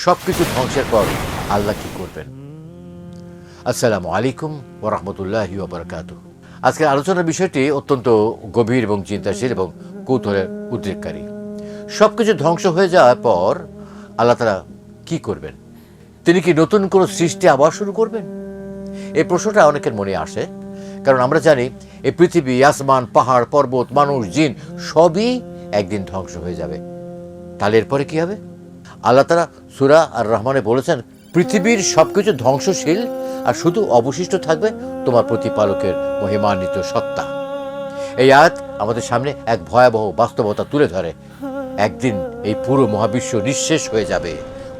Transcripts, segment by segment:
সবকিছু ধ্বংসের পর আল্লাহ কি করবেন? আসসালামু আলাইকুম ওয়া রাহমাতুল্লাহি ওয়া বারাকাতুহু। আজকের আলোচনার বিষয়টি অত্যন্ত গভীর এবং চিন্তাশীল এবং কৌতূহলের উদ্রেককারী। সবকিছু ধ্বংস হয়ে যাওয়ার পর আল্লাহ তাআলা কি করবেন? তিনি কি নতুন কোনো সৃষ্টি আবার শুরু করবেন? এই প্রশ্নটা অনেকের মনে আসে, কারণ আমরা জানি এই পৃথিবী, আসমান, পাহাড়, পর্বত, মানুষ, জিন সবই একদিন ধ্বংস হয়ে যাবে। তাহলে এরপরে কি হবে? আল্লাহ তাআলা সূরা আর রহমানে বলেছেন, পৃথিবীর সবকিছু ধ্বংসশীল আর শুধু অবশিষ্ট থাকবে তোমার প্রতিপালকের মহিমান্বিত সত্তা। এই আয়াত আমাদের সামনে এক ভয়াবহ বাস্তবতা তুলে ধরে। একদিন এই পুরো মহাবিশ্ব নিঃশেষ হয়ে যাবে,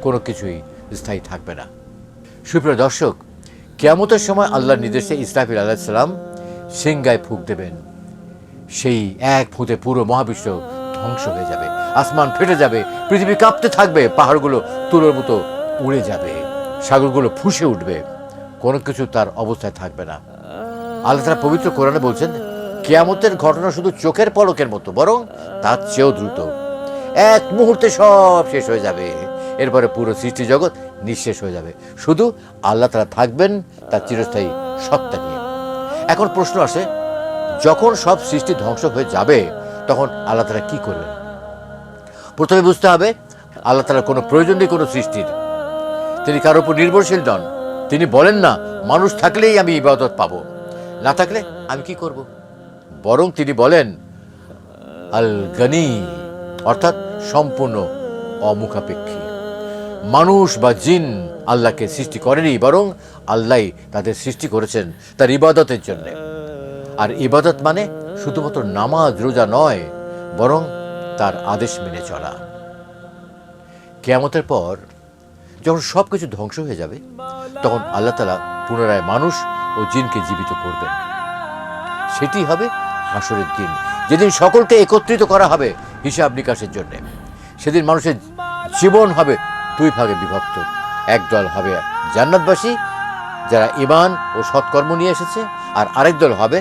কোনো কিছুই স্থায়ী থাকবে না। সুপ্রিয় দর্শক, কিয়ামতের সময় আল্লাহর নির্দেশে ইসরাফিল আলাইহিস সালাম সিংগায় ফুঁক দেবেন। সেই এক ফুঁতে পুরো মহাবিশ্ব ধ্বংস হয়ে যাবে, আসমান ফেটে যাবে, পৃথিবী কাঁপতে থাকবে, পাহাড়গুলো তুলোর মতো উড়ে যাবে, সাগরগুলো ফুঁসে উঠবে, কোনো কিছু তার অবস্থায় থাকবে না। আল্লাহ তাআলা পবিত্র কোরআনে বলছেন, কিয়ামতের ঘটনা শুধু চোখের পলকের মতো, বরং তার চেয়েও দ্রুত। এক মুহূর্তে সব শেষ হয়ে যাবে, এরপরে পুরো সৃষ্টি জগৎ নিঃশেষ হয়ে যাবে, শুধু আল্লাহ তাআলা থাকবেন তার চিরস্থায়ী সত্তা নিয়ে। এখন প্রশ্ন আসে, যখন সব সৃষ্টি ধ্বংস হয়ে যাবে তখন আল্লাহ তাআলা কি করবেন? প্রথমে বুঝতে হবে, আল্লাহ তাআলার কোনো প্রয়োজন নেই কোনো সৃষ্টির। তিনি কারোর উপর নির্ভরশীল নন। তিনি বলেন না, মানুষ থাকলেই আমি ইবাদত পাবো, না থাকলে আমি কি করব। বরং তিনি বলেন আল গনি, অর্থাৎ সম্পূর্ণ অমুখাপেক্ষী। মানুষ বা জিন আল্লাহকে সৃষ্টি করেনি, বরং আল্লাহ তাদের সৃষ্টি করেছেন তার ইবাদতের জন্য। আর ইবাদত মানে শুধুমাত্র নামাজ রোজা নয়, বরং তার আদেশ মেনে চলা। কিয়ামতের পর যখন সব কিছু ধ্বংস হয়ে যাবে তখন আল্লাহ তাআলা পুনরায় মানুষ ও জিনকে জীবিত করবেন। সেটি হবে হাসরের দিন, যেদিন সকলকে একত্রিত করা হবে হিসাব নিকাশের জন্য। সেদিন মানুষের জীবন হবে দুই ভাগে বিভক্ত। একদল হবে জান্নাতবাসী, যারা ঈমান ও সৎকর্ম নিয়ে এসেছে, আর আরেক দল হবে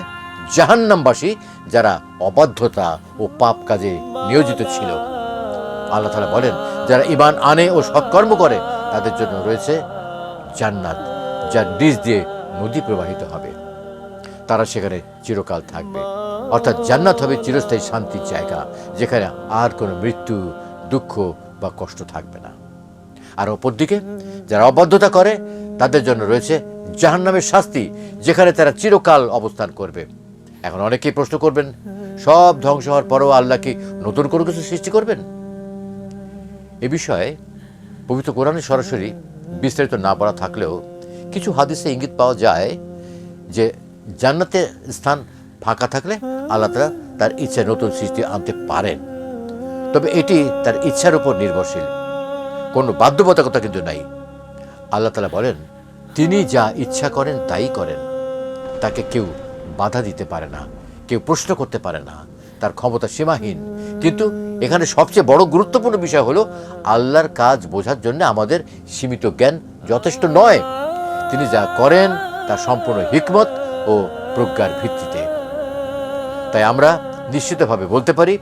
জাহান্নামবাসী, যারা অবাধ্যতা ও পাপ কাজে নিয়োজিত ছিল। আল্লাহ তাআলা বলেন, যারা ঈমান আনে ও সৎকর্ম করে তাদের জন্য রয়েছে জান্নাত, যার নিচ দিয়ে নদী প্রবাহিত হবে। তারা সেখানে চিরকাল থাকবে। অর্থাৎ জান্নাত হবে চিরস্থায়ী শান্তির জায়গা, যেখানে আর কোনো মৃত্যু, দুঃখ বা কষ্ট থাকবে না। আর অপরদিকে যারা অবাধ্যতা করে তাদের জন্য রয়েছে জাহান্নামের শাস্তি, যেখানে তারা চিরকাল অবস্থান করবে। এখন অনেকেই প্রশ্ন করবেন, সব ধ্বংস হওয়ার পরও আল্লাহ কি নতুন কোনো কিছু সৃষ্টি করবেন? এ বিষয়ে পবিত্র কোরআনে সরাসরি বিস্তারিত না বলা থাকলেও কিছু হাদিসে ইঙ্গিত পাওয়া যায় যে জান্নাতের স্থান ফাঁকা থাকলে আল্লাহ তাআলা তার ইচ্ছায় নতুন সৃষ্টি আনতে পারেন। তবে এটি তার ইচ্ছার উপর নির্ভরশীল, কোনো বাধ্যবাধকতা কিন্তু নাই। আল্লাহ তাআলা বলেন, তিনি যা ইচ্ছা করেন তাই করেন। তাকে কেউ বাধা দিতে পারে না, কেউ প্রশ্ন করতে পারে না, তার ক্ষমতা সীমাহীন। কিন্তু এখানে সবচেয়ে বড় গুরুত্বপূর্ণ বিষয় হলো, আল্লাহর কাজ বোঝার জন্য আমাদের সীমিত জ্ঞান যথেষ্ট নয়। তিনি যা করেন তা সম্পূর্ণ হিকমত ও প্রজ্ঞার ভিত্তিতে। তাই আমরা নিশ্চিতভাবে বলতে পারি,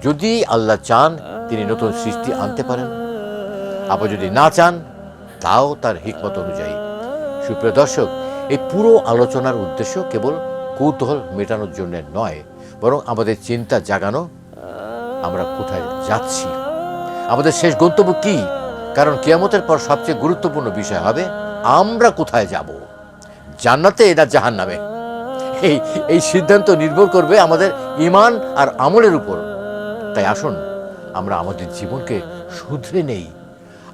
যদি আল্লাহ চান তিনি নতুন সৃষ্টি আনতে পারেন, আবার যদি না চান তাও তার হিকমত অনুযায়ী। সুপ্রিয় দর্শক, এই পুরো আলোচনার উদ্দেশ্য কেবল কৌতূহল মেটানোর জন্য নয়, বরং আমাদের চিন্তা জাগানো, আমরা কোথায় যাচ্ছি, আমাদের শেষ গন্তব্য কি। কারণ কিয়ামতের পর সবচেয়ে গুরুত্বপূর্ণ বিষয় হবে, আমরা কোথায় যাব, জান্নাতে না জাহান্নামে। এই সিদ্ধান্ত নির্ভর করবে আমাদের ঈমান আর আমলের উপর। তাই আসুন আমরা আমাদের জীবনকে শুধরে নেই,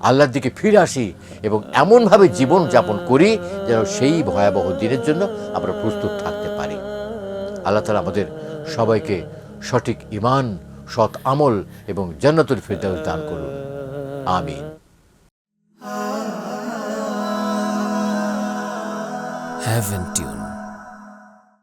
আল্লাহর দিকে ফিরে আসি এবং এমনভাবে জীবন যাপন করি যেন সেই ভয়াবহ দিনের জন্য আমরা প্রস্তুত থাকতে পারি। আল্লাহ তাআলা আমাদের সবাইকে সঠিক ঈমান, সৎ আমল এবং জান্নাতুল ফিরদাউস দান করুন। আমিন। Heaven Tune